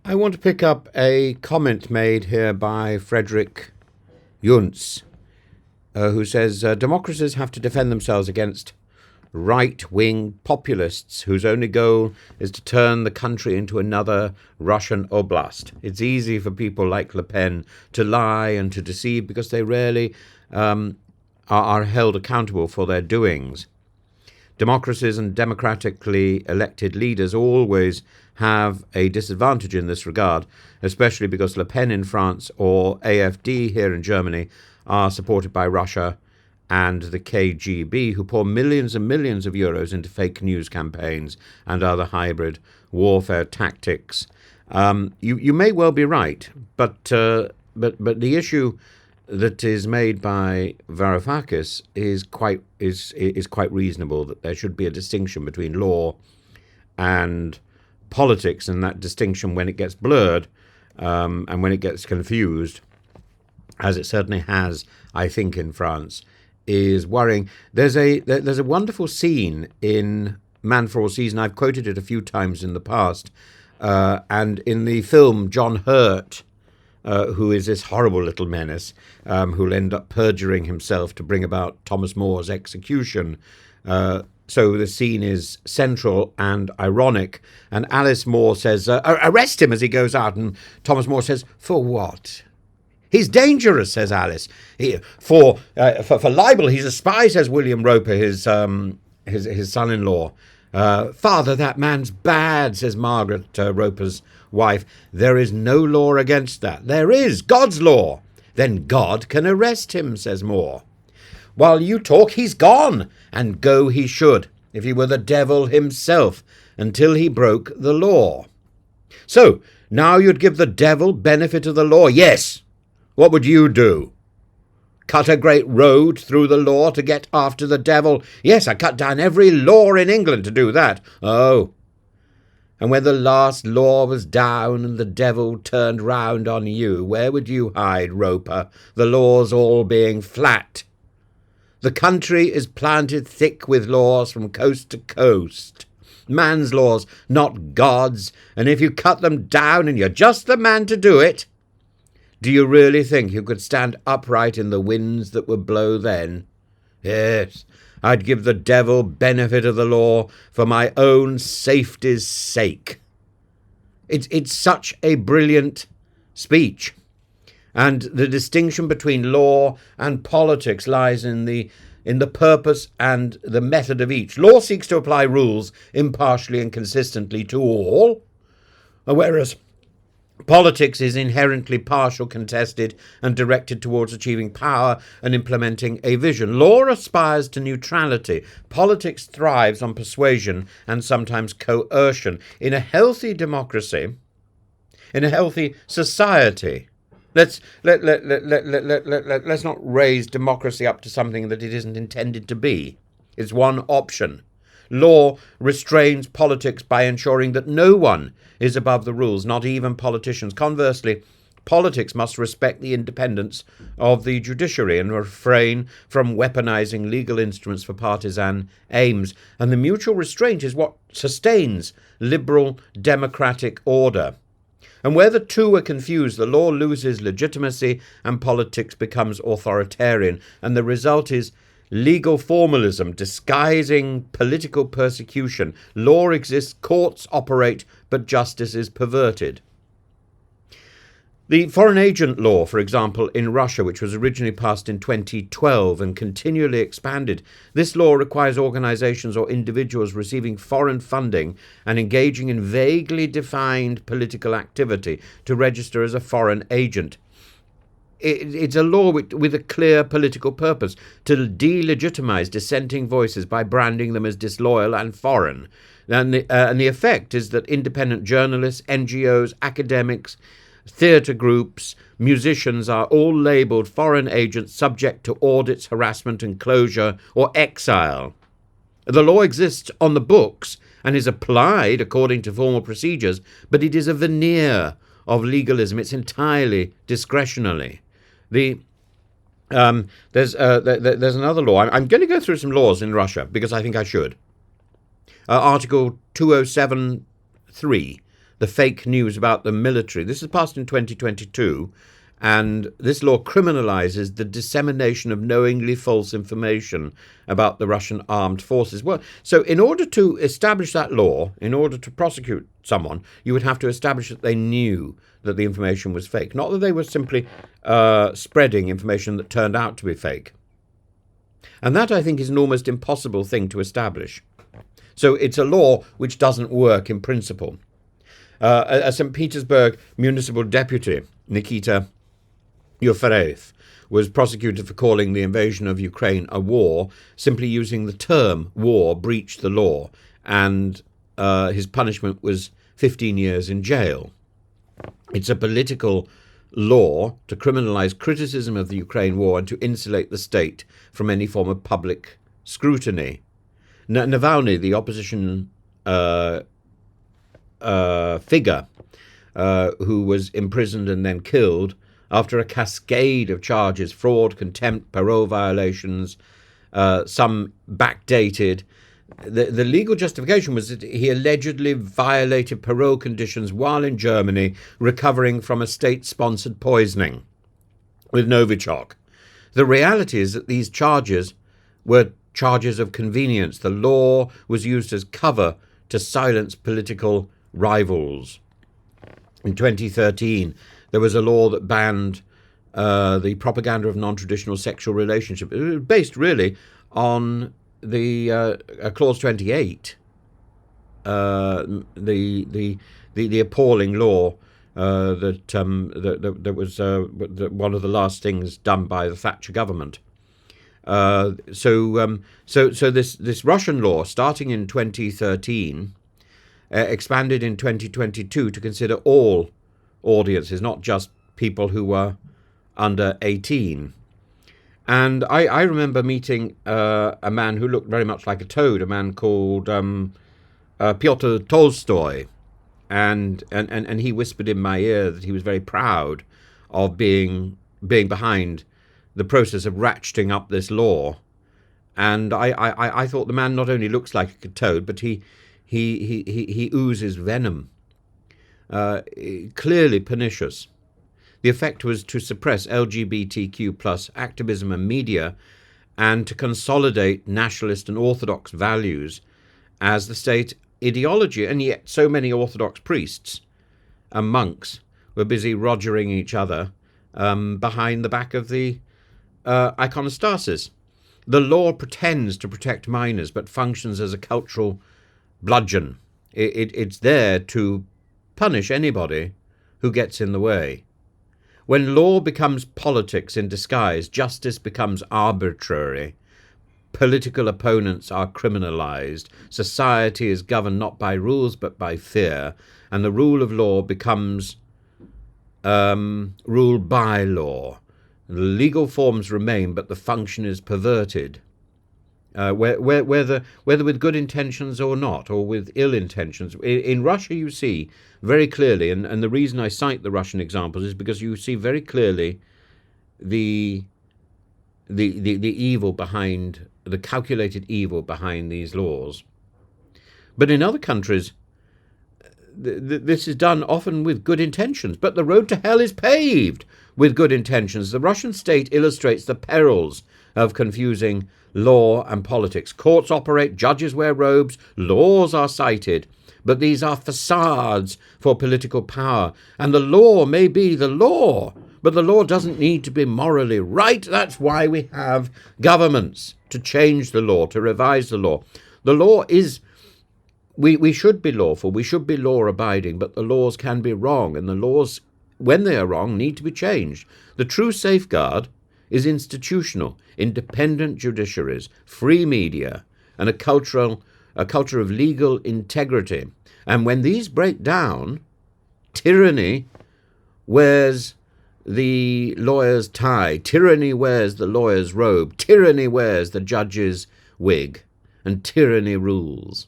I want to pick up a comment made here by Frederick Junz, who says democracies have to defend themselves against right-wing populists whose only goal is to turn the country into another Russian oblast. It's easy for people like Le Pen to lie and to deceive because they rarely are held accountable for their doings. Democracies and democratically elected leaders always have a disadvantage in this regard, especially because Le Pen in France or AfD here in Germany are supported by Russia and the KGB, who pour millions and millions of euros into fake news campaigns and other hybrid warfare tactics. You may well be right, but the issue that is made by Varoufakis is quite reasonable, that there should be a distinction between law and politics, and that distinction, when it gets blurred and when it gets confused, as it certainly has, I think, in France, is worrying. There's a wonderful scene in Man for All Season. I've quoted it a few times in the past, and in the film, John Hurt, who is this horrible little menace, who'll end up perjuring himself to bring about Thomas More's execution. So the scene is central and ironic, and Alice Moore says, arrest him, as he goes out, and Thomas More says, for what? He's dangerous, says Alice. For libel, he's a spy, says William Roper, his son-in-law. Father, that man's bad, says Margaret, Roper's wife. There is no law against that. There is God's law. Then God can arrest him, says Moore. While you talk, he's gone, and go he should, if he were the devil himself, until he broke the law. So, now you'd give the devil benefit of the law? Yes. What would you do? Cut a great road through the law to get after the devil? Yes, I cut down every law in England to do that. Oh. And when the last law was down and the devil turned round on you, where would you hide, Roper, the laws all being flat? The country is planted thick with laws from coast to coast. Man's laws, not God's, and if you cut them down and you're just the man to do it, do you really think you could stand upright in the winds that would blow then? Yes, I'd give the devil benefit of the law for my own safety's sake. It's such a brilliant speech. And the distinction between law and politics lies in the purpose and the method of each. Law seeks to apply rules impartially and consistently to all, whereas politics is inherently partial, contested, and directed towards achieving power and implementing a vision. Law aspires to neutrality. Politics thrives on persuasion and sometimes coercion. In a healthy democracy, in a healthy society, let's not raise democracy up to something that it isn't intended to be. It's one option. Law restrains politics by ensuring that no one is above the rules, not even politicians. Conversely, politics must respect the independence of the judiciary and refrain from weaponizing legal instruments for partisan aims. And the mutual restraint is what sustains liberal democratic order. And where the two are confused, the law loses legitimacy and politics becomes authoritarian. And the result is legal formalism disguising political persecution. Law exists, courts operate, but justice is perverted. The foreign agent law, for example, in Russia, which was originally passed in 2012 and continually expanded, this law requires organizations or individuals receiving foreign funding and engaging in vaguely defined political activity to register as a foreign agent. It's a law with a clear political purpose, to delegitimize dissenting voices by branding them as disloyal and foreign. And the effect is that independent journalists, NGOs, academics, theatre groups, musicians are all labelled foreign agents subject to audits, harassment and closure or exile. The law exists on the books and is applied according to formal procedures, but it is a veneer of legalism. It's entirely discretionary. There's another law. I'm going to go through some laws in Russia because I think I should. Article 207.3. the fake news about the military. This was passed in 2022, and this law criminalizes the dissemination of knowingly false information about the Russian armed forces. Well, so in order to establish that law, in order to prosecute someone, you would have to establish that they knew that the information was fake, not that they were simply spreading information that turned out to be fake. And that, I think, is an almost impossible thing to establish. So it's a law which doesn't work in principle. A St. Petersburg municipal deputy, Nikita Yuferev, was prosecuted for calling the invasion of Ukraine a war. Simply using the term war breached the law, and his punishment was 15 years in jail. It's a political law to criminalize criticism of the Ukraine war and to insulate the state from any form of public scrutiny. Navalny, the opposition figure who was imprisoned and then killed after a cascade of charges, fraud, contempt, parole violations, some backdated. The legal justification was that he allegedly violated parole conditions while in Germany recovering from a state-sponsored poisoning with Novichok. The reality is that these charges were charges of convenience. The law was used as cover to silence political rivals. In 2013, there was a law that banned the propaganda of non-traditional sexual relationships. It was based really on the Clause 28, the appalling law that was one of the last things done by the Thatcher government. So this Russian law, starting in 2013, expanded in 2022 to consider all audiences, not just people who were under 18. And I remember meeting a man who looked very much like a toad, a man called Pyotr Tolstoy, and he whispered in my ear that he was very proud of being behind the process of ratcheting up this law. And I thought the man not only looks like a toad, but he oozes venom, clearly pernicious. The effect was to suppress LGBTQ plus activism and media, and to consolidate nationalist and orthodox values as the state ideology. And yet so many Orthodox priests and monks were busy rogering each other behind the back of the iconostasis. The law pretends to protect minors, but functions as a cultural bludgeon. It's there to punish anybody who gets in the way. When law becomes politics in disguise, justice becomes arbitrary, political opponents are criminalized, society is governed not by rules but by fear, and the rule of law becomes rule by law. The legal forms remain, but the function is perverted. Whether with good intentions or not, or with ill intentions. In Russia, you see very clearly, and the reason I cite the Russian examples is because you see very clearly the evil behind, the calculated evil behind these laws. But in other countries, this is done often with good intentions, but the road to hell is paved with good intentions. The Russian state illustrates the perils of confusing law and politics. Courts operate, judges wear robes, laws are cited, but these are facades for political power. And the law may be the law, but the law doesn't need to be morally right. That's why we have governments, to change the law, to revise the law. The law is, we should be lawful, we should be law-abiding, but the laws can be wrong, and the laws, when they are wrong, need to be changed. The true safeguard is institutional, independent judiciaries, free media, and a culture of legal integrity. And when these break down, tyranny wears the lawyer's tie, tyranny wears the lawyer's robe, tyranny wears the judge's wig, and tyranny rules.